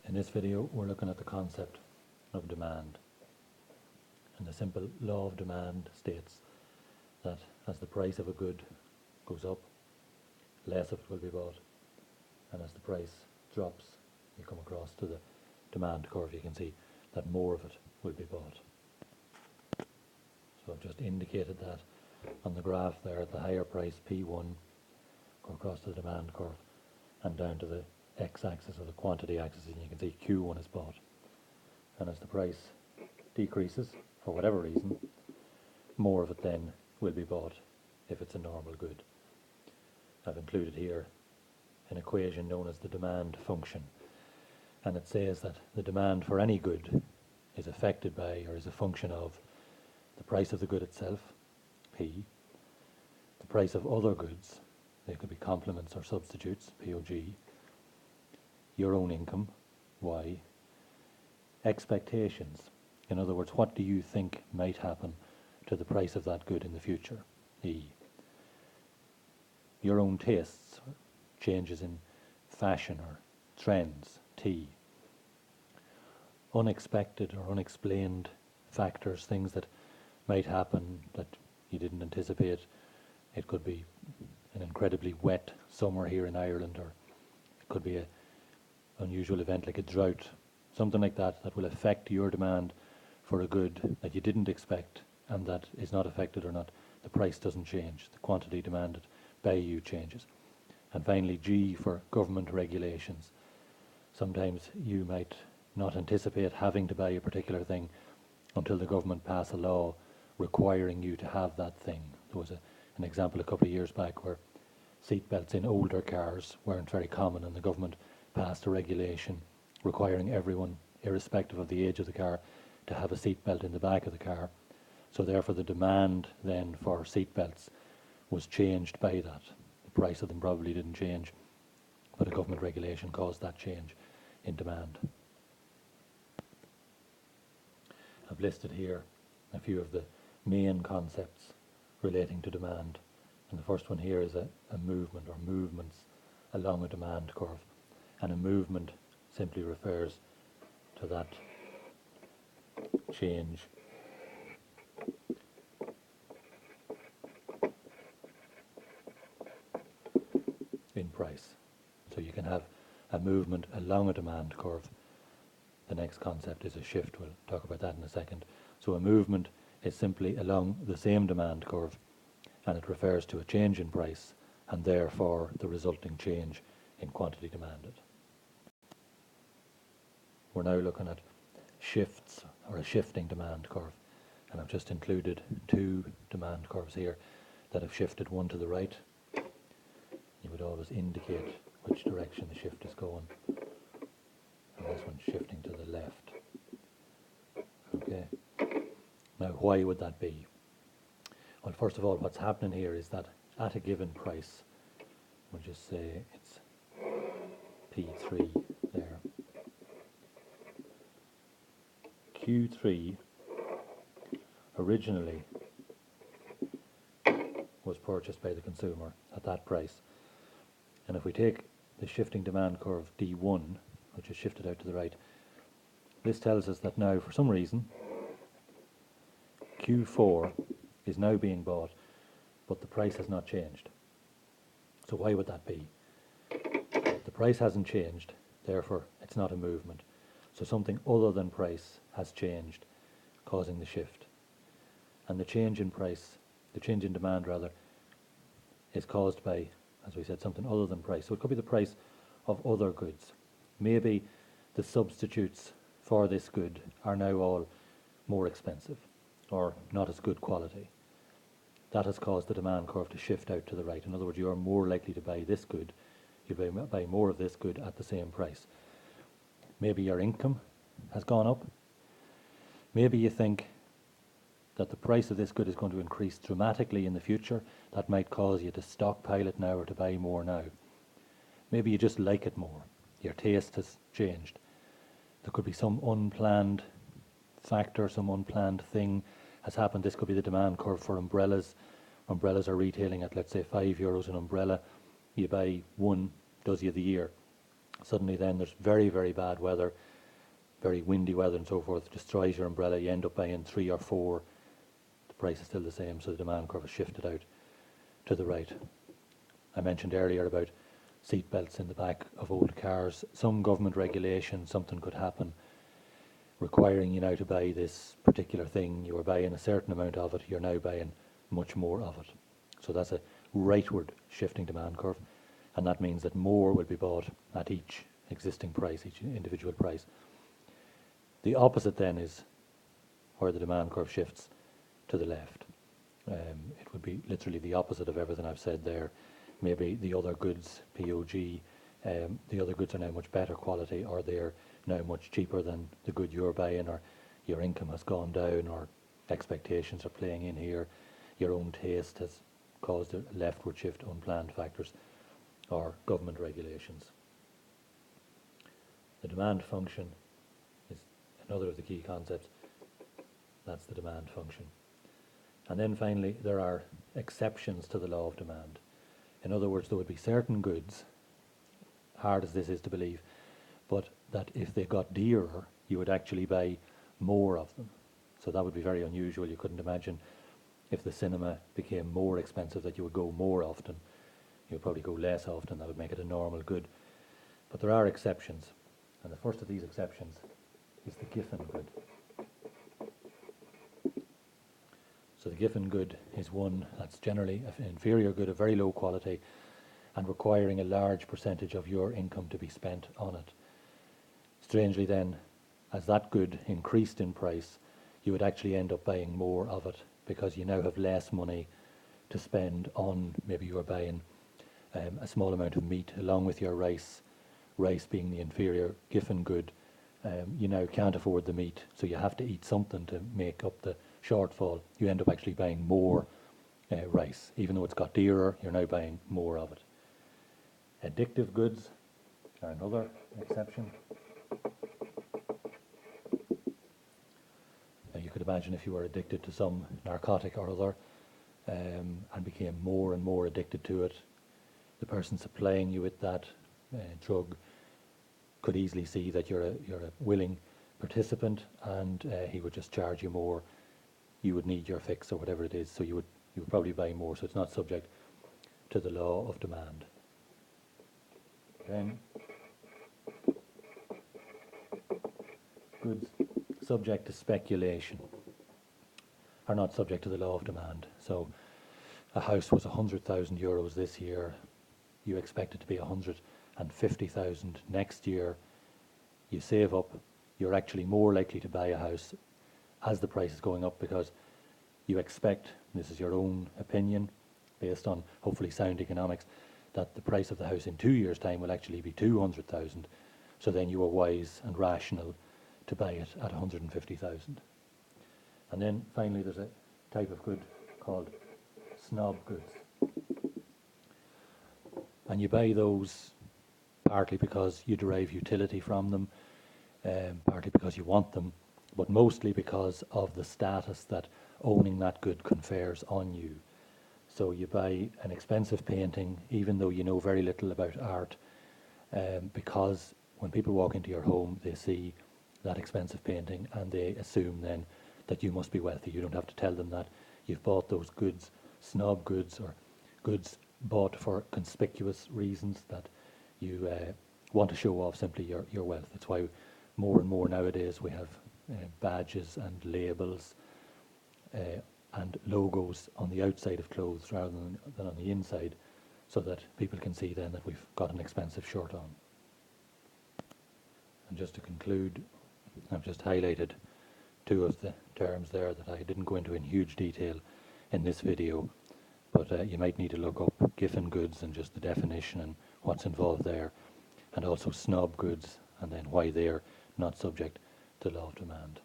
In this video we're looking at the concept of demand, and the simple law of demand states that as the price of a good goes up, less of it will be bought, and as the price drops, you come across to the demand curve, you can see that more of it will be bought. So I've just indicated that on the graph there at the higher price P1, go across to the demand curve and down to the x-axis or the quantity axis, and you can see Q1 is bought. And as the price decreases, for whatever reason, more of it then will be bought if it's a normal good. I've included here an equation known as the demand function, and it says that the demand for any good is affected by, or is a function of, the price of the good itself, P, the price of other goods, they could be complements or substitutes, POG, your own income, Y, expectations, in other words, what do you think might happen to the price of that good in the future, E, your own tastes, changes in fashion or trends, T, unexpected or unexplained factors, things that might happen that you didn't anticipate. It could be an incredibly wet summer here in Ireland, or it could be an unusual event like a drought, something like that, that will affect your demand for a good that you didn't expect and that is not affected or not. The price doesn't change, the quantity demanded by you changes. And finally, G, for government regulations. Sometimes you might not anticipate having to buy a particular thing until the government pass a law requiring you to have that thing. There was an example a couple of years back where seatbelts in older cars weren't very common, and the government passed a regulation requiring everyone, irrespective of the age of the car, to have a seatbelt in the back of the car. So therefore the demand then for seatbelts was changed by that. The price of them probably didn't change, but a government regulation caused that change in demand. I've listed here a few of the main concepts relating to demand, and the first one here is a movement or movements along a demand curve. And a movement simply refers to that change in price. So you can have a movement along a demand curve. The next concept is a shift. We'll talk about that in a second. So a movement is simply along the same demand curve, and it refers to a change in price and therefore the resulting change in quantity demanded. We're now looking at shifts, or a shifting demand curve, and I've just included two demand curves here that have shifted, one to the right. You would always indicate which direction the shift is going, and this one's shifting to the left. Okay. Now why would that be? Well, first of all, what's happening here is that at a given price, we'll just say it's P3 there, Q3 originally was purchased by the consumer at that price. And if we take the shifting demand curve D1, which is shifted out to the right, this tells us that now, for some reason, Q4 is now being bought, but the price has not changed. So why would that be? The price hasn't changed, therefore it's not a movement. So something other than price has changed, causing the shift. And the change in price, the change in demand rather, is caused by, as we said, something other than price. So it could be the price of other goods. Maybe the substitutes for this good are now all more expensive or not as good quality. That has caused the demand curve to shift out to the right. In other words, you are more likely to buy this good. You buy more of this good at the same price. Maybe your income has gone up. Maybe you think that the price of this good is going to increase dramatically in the future. That might cause you to stockpile it now or to buy more now. Maybe you just like it more. Your taste has changed. There could be some unplanned factor, some unplanned thing has happened. This could be the demand curve for umbrellas. Umbrellas are retailing at, let's say, €5 an umbrella. You buy one, does you the year. Suddenly then there's very, very bad weather, very windy weather and so forth, destroys your umbrella, you end up buying 3 or 4, the price is still the same, so the demand curve is shifted out to the right. I mentioned earlier about seat belts in the back of old cars. Some government regulation, something could happen requiring you now to buy this particular thing. You were buying a certain amount of it, you're now buying much more of it. So that's a rightward shifting demand curve, and that means that more will be bought at each existing price, each individual price. The opposite then is where the demand curve shifts to the left. It would be literally the opposite of everything I've said there. Maybe the other goods, POG, the other goods are now much better quality, or they're now much cheaper than the good you're buying, or your income has gone down, or expectations are playing in here, your own taste has caused a leftward shift, unplanned factors, or government regulations. The demand function is another of the key concepts. That's the demand function. And then finally, there are exceptions to the law of demand. In other words, there would be certain goods, hard as this is to believe, but that if they got dearer, you would actually buy more of them. So that would be very unusual. You couldn't imagine if the cinema became more expensive that you would go more often. You would probably go less often. That would make it a normal good. But there are exceptions. And the first of these exceptions is the Giffen good. So the Giffen good is one that's generally an inferior good of very low quality and requiring a large percentage of your income to be spent on it. Strangely then, as that good increased in price, you would actually end up buying more of it because you now have less money to spend on, maybe you are buying a small amount of meat along with your rice being the inferior Giffen good. You now can't afford the meat, so you have to eat something to make up the shortfall. You end up actually buying more rice. Even though it's got dearer, you're now buying more of it. Addictive goods are another exception. You could imagine if you were addicted to some narcotic or other and became more and more addicted to it, the person supplying you with that drug could easily see that you're a willing participant, and he would just charge you more. You would need your fix or whatever it is, so you would probably buy more. So it's not subject to the law of demand. Then goods subject to speculation are not subject to the law of demand. So a house was €100,000 this year. You expect it to be 150,000 next year. You save up. You're actually more likely to buy a house as the price is going up because you expect, this is your own opinion, based on hopefully sound economics, that the price of the house in 2 years' time will actually be 200,000. So then you are wise and rational to buy it at 150,000. And then finally there's a type of good called snob goods. And you buy those partly because you derive utility from them, partly because you want them, but mostly because of the status that owning that good confers on you. So you buy an expensive painting, even though you know very little about art, because when people walk into your home, they see that expensive painting and they assume then that you must be wealthy. You don't have to tell them that. You've bought those goods, snob goods, or goods bought for conspicuous reasons, that you want to show off simply your wealth. That's why more and more nowadays we have badges and labels and logos on the outside of clothes rather than on the inside, so that people can see then that we've got an expensive shirt on. And just to conclude, I've just highlighted two of the terms there that I didn't go into in huge detail in this video, but you might need to look up Giffen goods and just the definition and what's involved there, and also snob goods and then why they're not subject to law of demand.